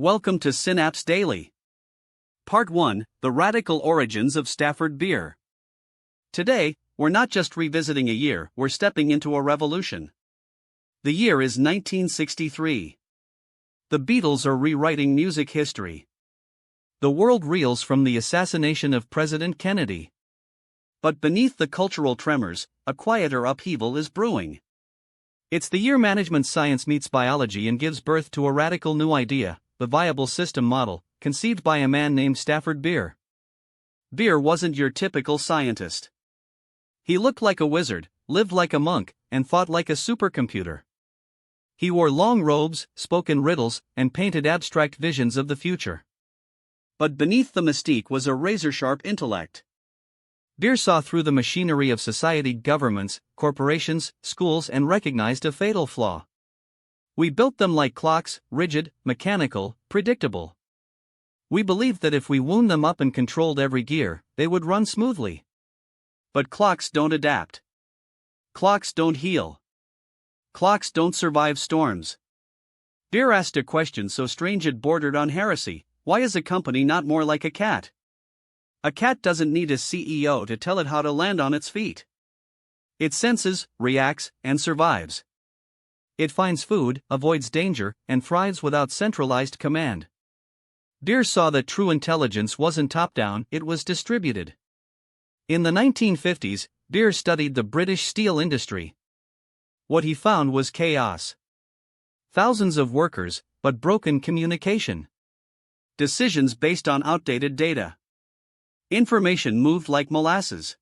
Welcome to Synapse Daily. Part 1: The Radical Origins of Stafford Beer. Today, we're not just revisiting a year, we're stepping into a revolution. The year is 1963. The Beatles are rewriting music history. The world reels from the assassination of President Kennedy. But beneath the cultural tremors, a quieter upheaval is brewing. It's the year management science meets biology and gives birth to a radical new idea, the viable system model, conceived by a man named Stafford Beer. Beer wasn't your typical scientist. He looked like a wizard, lived like a monk, and thought like a supercomputer. He wore long robes, spoke in riddles, and painted abstract visions of the future. But beneath the mystique was a razor-sharp intellect. Beer saw through the machinery of society, governments, corporations, schools, and recognized a fatal flaw. We built them like clocks, rigid, mechanical, predictable. We believed that if we wound them up and controlled every gear, they would run smoothly. But clocks don't adapt. Clocks don't heal. Clocks don't survive storms. Beer asked a question so strange it bordered on heresy: why is a company not more like a cat? A cat doesn't need a CEO to tell it how to land on its feet. It senses, reacts, and survives. It finds food, avoids danger, and thrives without centralized command. Beer saw that true intelligence wasn't top-down, it was distributed. In the 1950s, Beer studied the British steel industry. What he found was chaos. Thousands of workers, but broken communication. Decisions based on outdated data. Information moved like molasses.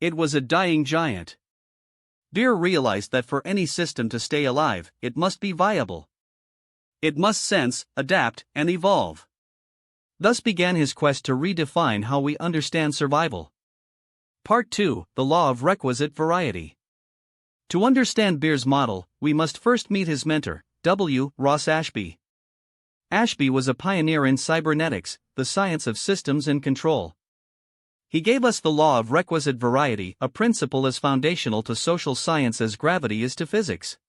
It was a dying giant. Beer realized that for any system to stay alive, it must be viable. It must sense, adapt, and evolve. Thus began his quest to redefine how we understand survival. Part 2: The Law of Requisite Variety. To understand Beer's model, we must first meet his mentor, W. Ross Ashby. Ashby was a pioneer in cybernetics, the science of systems and control. He gave us the law of requisite variety, a principle as foundational to social science as gravity is to physics.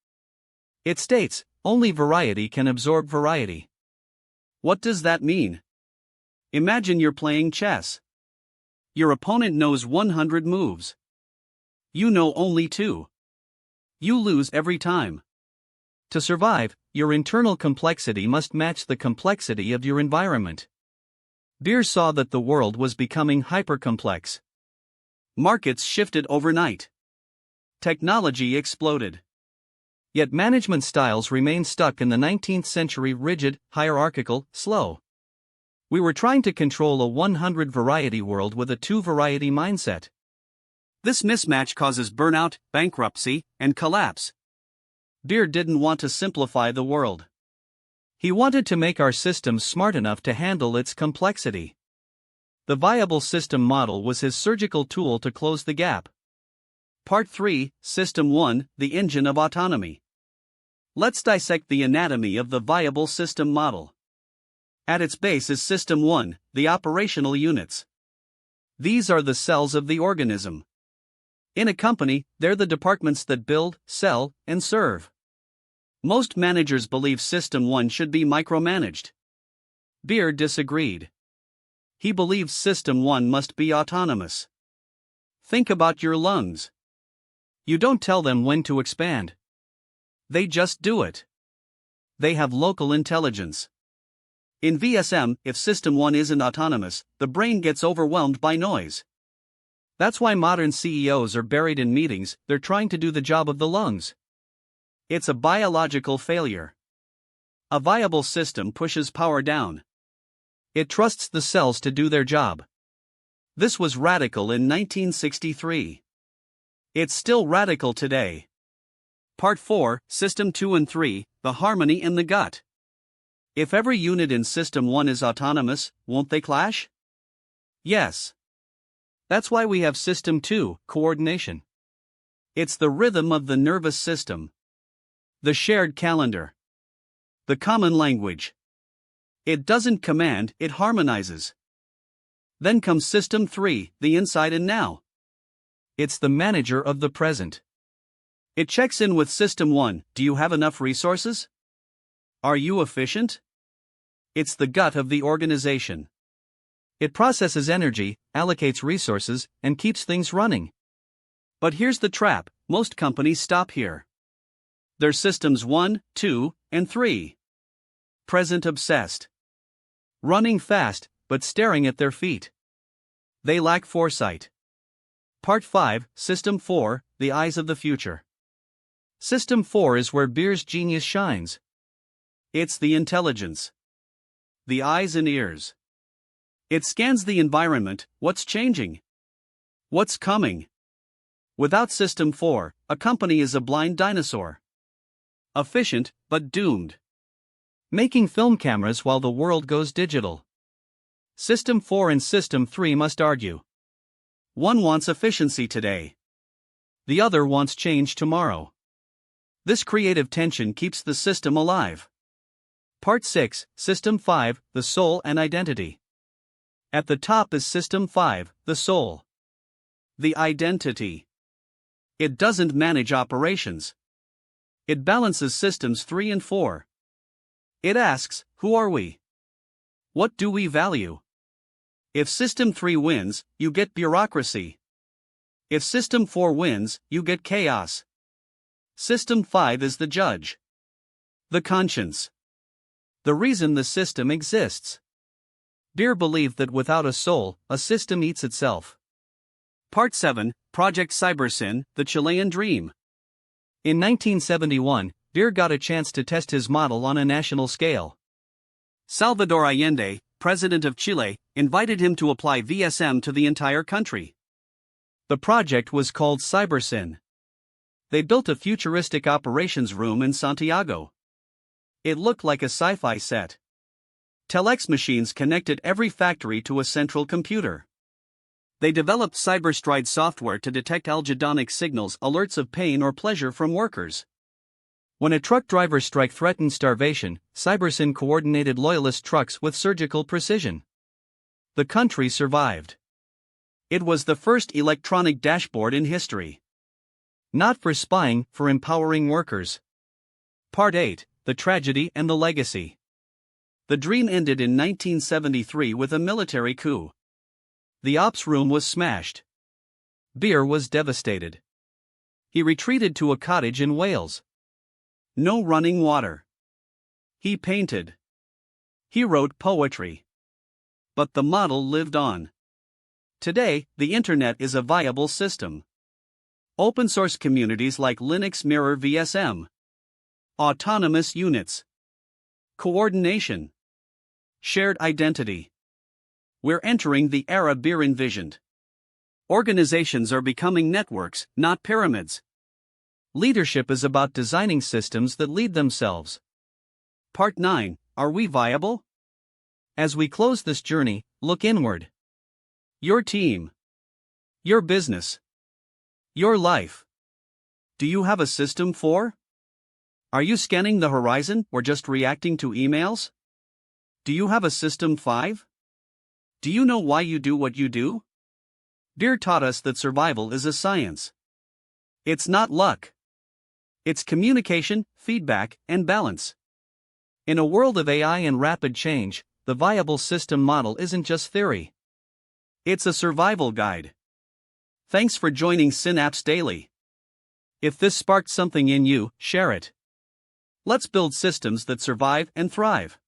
It states, only variety can absorb variety. What does that mean? Imagine you're playing chess. Your opponent knows 100 moves. You know only 2. You lose every time. To survive, your internal complexity must match the complexity of your environment. Beer saw that the world was becoming hypercomplex. Markets shifted overnight. Technology exploded. Yet management styles remained stuck in the 19th century, rigid, hierarchical, slow. We were trying to control a 100 variety world with a 2 variety mindset. This mismatch causes burnout, bankruptcy, and collapse. Beer didn't want to simplify the world. He wanted to make our systems smart enough to handle its complexity. The viable system model was his surgical tool to close the gap. Part 3: System 1: The Engine of Autonomy. Let's dissect the anatomy of the viable system model. At its base is System 1, the operational units. These are the cells of the organism. In a company, they're the departments that build, sell, and serve. Most managers believe System 1 should be micromanaged. Beer disagreed. He believes System 1 must be autonomous. Think about your lungs. You don't tell them when to expand. They just do it. They have local intelligence. In VSM, if System 1 isn't autonomous, the brain gets overwhelmed by noise. That's why modern CEOs are buried in meetings, they're trying to do the job of the lungs. It's a biological failure. A viable system pushes power down. It trusts the cells to do their job. This was radical in 1963. It's still radical today. Part 4: System 2 and 3: The Harmony in the Gut. If every unit in System 1 is autonomous, won't they clash? Yes. That's why we have System 2, coordination. It's the rhythm of the nervous system. The shared calendar. The common language. It doesn't command, it harmonizes. Then comes System 3, the inside and now. It's the manager of the present. It checks in with System 1, do you have enough resources? Are you efficient? It's the gut of the organization. It processes energy, allocates resources, and keeps things running. But here's the trap: most companies stop here. They're systems 1, 2, and 3. Present obsessed. Running fast, but staring at their feet. They lack foresight. Part 5, System 4, The Eyes of the Future. System 4 is where Beer's genius shines. It's the intelligence. The eyes and ears. It scans the environment: what's changing? What's coming? Without System 4, a company is a blind dinosaur. Efficient, but doomed. Making film cameras while the world goes digital. System 4 and System 3 must argue. One wants efficiency today. The other wants change tomorrow. This creative tension keeps the system alive. Part 6, System 5, The Soul and Identity. At the top is System 5, the soul. The identity. It doesn't manage operations. It balances Systems 3 and 4. It asks, who are we? What do we value? If System 3 wins, you get bureaucracy. If System 4 wins, you get chaos. System 5 is the judge. The conscience. The reason the system exists. Beer believed that without a soul, a system eats itself. Part 7, Project Cybersyn, The Chilean Dream. In 1971, Beer got a chance to test his model on a national scale. Salvador Allende, president of Chile, invited him to apply VSM to the entire country. The project was called Cybersyn. They built a futuristic operations room in Santiago. It looked like a sci-fi set. Telex machines connected every factory to a central computer. They developed Cyberstride software to detect algedonic signals, alerts of pain or pleasure from workers. When a truck driver strike threatened starvation, Cybersyn coordinated loyalist trucks with surgical precision. The country survived. It was the first electronic dashboard in history. Not for spying, for empowering workers. Part 8, The Tragedy and the Legacy. The dream ended in 1973 with a military coup. The ops room was smashed. Beer was devastated. He retreated to a cottage in Wales. No running water. He painted. He wrote poetry. But the model lived on. Today, the internet is a viable system. Open source communities like Linux mirror VSM. Autonomous units. Coordination. Shared identity. We're entering the era Beer envisioned. Organizations are becoming networks, not pyramids. Leadership is about designing systems that lead themselves. Part 9, Are we viable? As we close this journey, look inward. Your team. Your business. Your life. Do you have a System 4? Are you scanning the horizon or just reacting to emails? Do you have a System 5? Do you know why you do what you do? Beer taught us that survival is a science. It's not luck. It's communication, feedback, and balance. In a world of AI and rapid change, the viable system model isn't just theory. It's a survival guide. Thanks for joining Synapse Daily. If this sparked something in you, share it. Let's build systems that survive and thrive.